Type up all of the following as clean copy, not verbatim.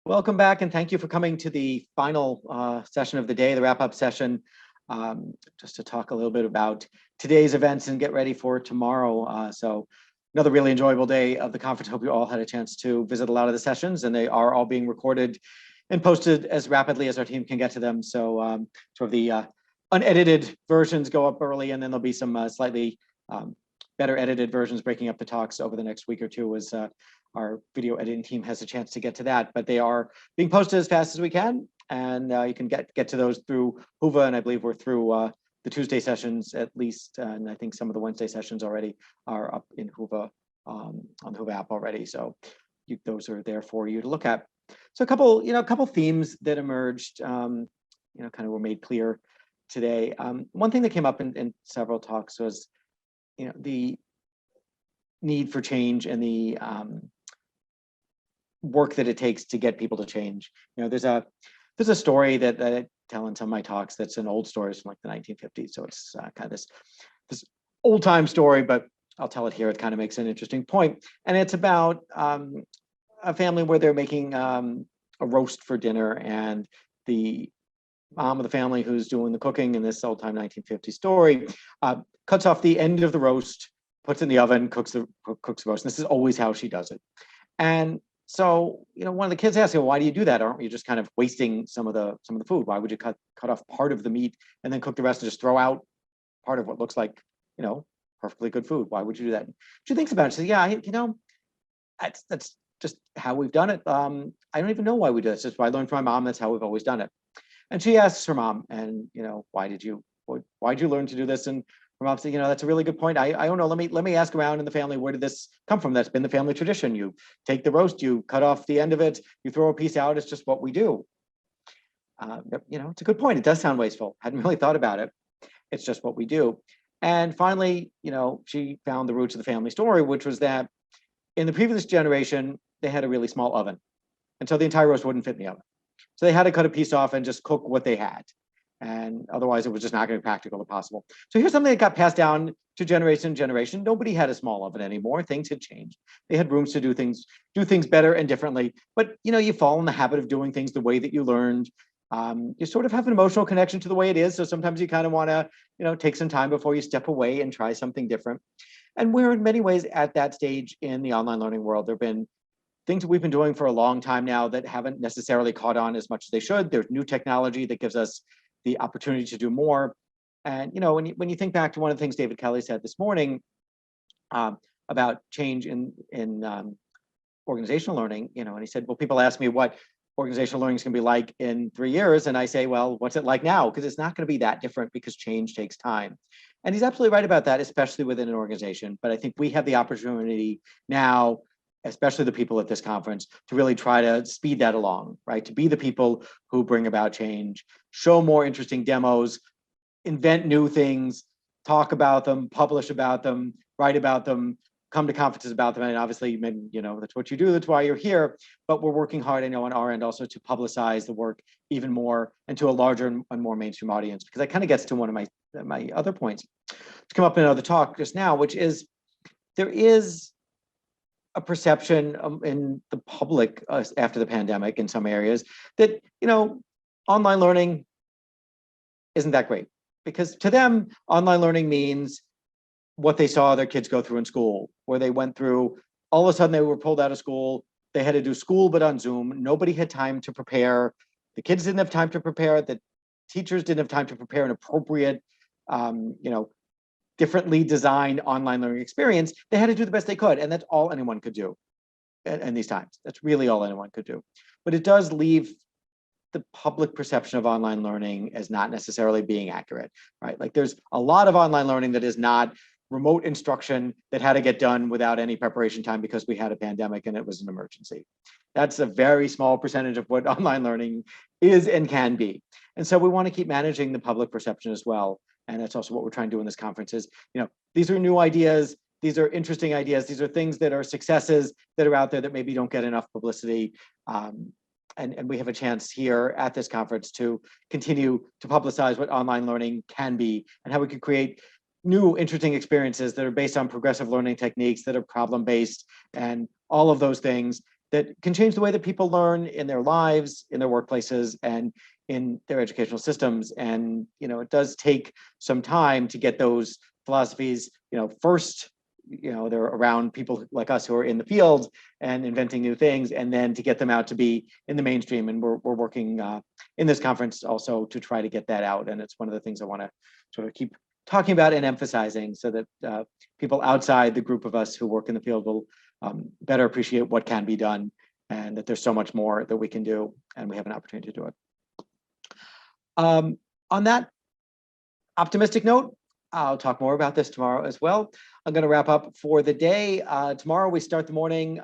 Welcome back, and thank you for coming to the final session of the day, the wrap-up session, just to talk a little bit about today's events and get ready for tomorrow. So another really enjoyable day of the conference. Hope you all had a chance to visit a lot of the sessions, and they are all being recorded and posted as rapidly as our team can get to them. So sort of the unedited versions go up early, and then there'll be some slightly better edited versions breaking up the talks over the next week or two as our video editing team has a chance to get to that, but they are being posted as fast as we can, and you can get to those through Whova, and I believe we're through the Tuesday sessions at least, and I think some of the Wednesday sessions already are up in Whova on the Whova app already. So those are there for you to look at. So a couple themes that emerged, kind of were made clear today. One thing that came up in several talks was, the need for change and the work that it takes to get people to change. There's a story that I tell in some of my talks that's an old story from like the 1950s. So it's kind of this old time story, but I'll tell it here. It kind of makes an interesting point. And it's about a family where they're making a roast for dinner, and the mom of the family who's doing the cooking in this old time 1950s story cuts off the end of the roast, puts it in the oven, cooks the roast. And this is always how she does it. And so, one of the kids asks, why do you do that? Aren't you just kind of wasting some of the food? Why would you cut off part of the meat and then cook the rest and just throw out part of what looks like, perfectly good food? Why would you do that? She thinks about it. She says, yeah, that's just how we've done it. I don't even know why we do this. It's what I learned from my mom. That's how we've always done it. And she asks her mom, and why'd you learn to do this? And her mom said, that's a really good point. I don't know. Let me ask around in the family. Where did this come from? That's been the family tradition. You take the roast, you cut off the end of it, you throw a piece out. It's just what we do. It's a good point. It does sound wasteful. Hadn't really thought about it. It's just what we do. And finally, she found the roots of the family story, which was that in the previous generation, they had a really small oven. And so the entire roast wouldn't fit in the oven. So they had to cut a piece off and just cook what they had. And otherwise, it was just not going to be practical or possible. So here's something that got passed down to generation to generation. Nobody had a small oven anymore. Things had changed. They had rooms to do things better and differently. But you fall in the habit of doing things the way that you learned. You sort of have an emotional connection to the way it is. So sometimes you kind of want to, take some time before you step away and try something different. And we're in many ways at that stage in the online learning world. There have been things that we've been doing for a long time now that haven't necessarily caught on as much as they should. There's new technology that gives us the opportunity to do more. And when you think back to one of the things David Kelly said this morning about change in organizational learning, and he said, well, people ask me what organizational learning is going to be like in 3 years, and I say, well, what's it like now? Because it's not going to be that different, because change takes time. And he's absolutely right about that, especially within an organization. But I think we have the opportunity now, especially the people at this conference, to really try to speed that along, right? To be the people who bring about change, show more interesting demos, invent new things, talk about them, publish about them, write about them, come to conferences about them. And obviously, that's what you do, that's why you're here. But we're working hard, I know, on our end also to publicize the work even more and to a larger and more mainstream audience, because that kind of gets to one of my other points to come up in another talk just now, which is there is a perception in the public after the pandemic in some areas that, online learning isn't that great, because to them, online learning means what they saw their kids go through in school, where they went through, all of a sudden they were pulled out of school. They had to do school, but on Zoom. Nobody had time to prepare. The kids didn't have time to prepare. The teachers didn't have time to prepare an appropriate, differently designed online learning experience. They had to do the best they could, and that's all anyone could do in these times. That's really all anyone could do. But it does leave the public perception of online learning as not necessarily being accurate, right? Like there's a lot of online learning that is not remote instruction that had to get done without any preparation time because we had a pandemic and it was an emergency. That's a very small percentage of what online learning is and can be. And so we want to keep managing the public perception as well. And that's also what we're trying to do in this conference is, these are new ideas. These are interesting ideas. These are things that are successes that are out there that maybe don't get enough publicity. And we have a chance here at this conference to continue to publicize what online learning can be and how we can create new interesting experiences that are based on progressive learning techniques that are problem-based and all of those things. that can change the way that people learn in their lives, in their workplaces, and in their educational systems. And it does take some time to get those philosophies, first, they're around people like us who are in the field and inventing new things, and then to get them out to be in the mainstream. And we're working in this conference also to try to get that out. And it's one of the things I want to sort of keep talking about and emphasizing, so that people outside the group of us who work in the field will better appreciate what can be done, and that there's so much more that we can do, and we have an opportunity to do it. On that optimistic note, I'll talk more about this tomorrow as well. I'm going to wrap up for the day. Tomorrow we start the morning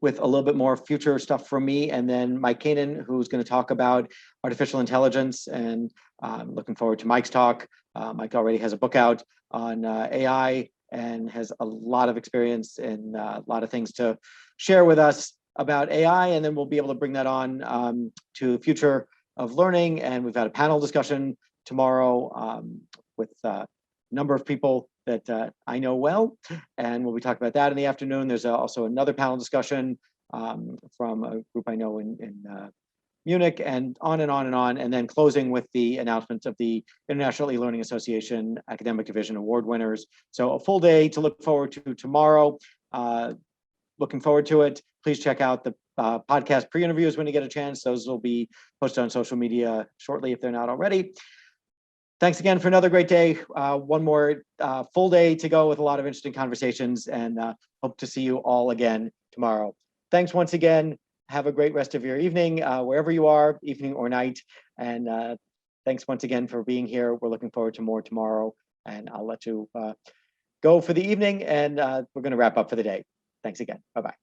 with a little bit more future stuff from me, and then Mike Kanan, who's going to talk about artificial intelligence, and I'm looking forward to Mike's talk. Mike already has a book out on AI and has a lot of experience and a lot of things to share with us about AI, and then we'll be able to bring that on to the future of learning. And we've had a panel discussion tomorrow with a number of people that I know well, and we'll be talking about that in the afternoon. There's also another panel discussion from a group I know in Munich, and on and on and on, and then closing with the announcement of the International E-Learning Association Academic Division Award winners. So a full day to look forward to tomorrow. Looking forward to it. Please check out the podcast pre-interviews when you get a chance. Those will be posted on social media shortly if they're not already. Thanks again for another great day. One more full day to go with a lot of interesting conversations, and hope to see you all again tomorrow. Thanks once again. Have a great rest of your evening, wherever you are, evening or night. And thanks once again for being here. We're looking forward to more tomorrow, and I'll let you go for the evening, and we're going to wrap up for the day. Thanks again. Bye-bye.